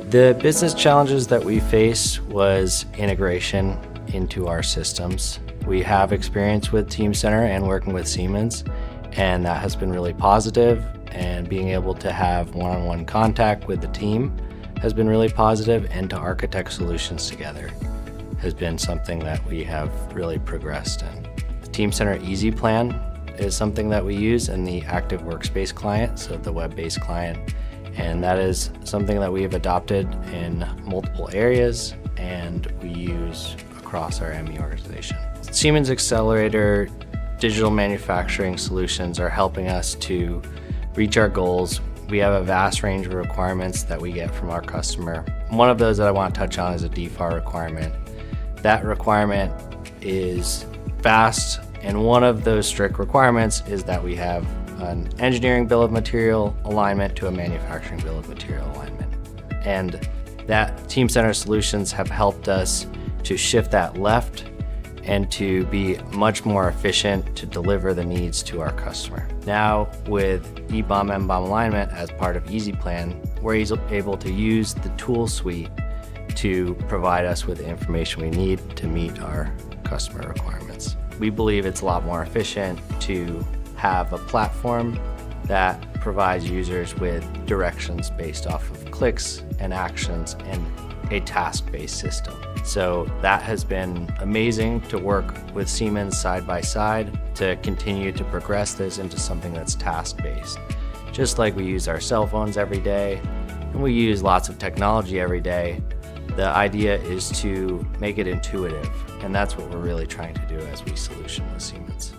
The business challenges that we faced was integration into our systems. We have experience with Teamcenter and working with Siemens, and that has been really positive, and being able to have one-on-one contact with the team has been really positive, and to architect solutions together has been something that we have really progressed in. The Teamcenter Easy Plan is something that we use in the active workspace client, so the web-based client, and that is something that we have adopted in multiple areas and we use across our ME organization. Siemens Accelerator digital manufacturing solutions are helping us to reach our goals. We have a vast range of requirements that we get from our customer. One of those that I want to touch on is a DFAR requirement. That requirement is vast, and one of those strict requirements is that we have an engineering bill of material alignment to a manufacturing bill of material alignment. And that Teamcenter solutions have helped us to shift that left and to be much more efficient to deliver the needs to our customer. Now with EBOM MBOM alignment as part of Easy Plan, we're able to use the tool suite to provide us with the information we need to meet our customer requirements. We believe it's a lot more efficient to have a platform that provides users with directions based off of clicks and actions and a task-based system. So that has been amazing to work with Siemens side by side to continue to progress this into something that's task-based. Just like we use our cell phones every day and we use lots of technology every day, the idea is to make it intuitive, and that's what we're really trying to do as we solution with Siemens.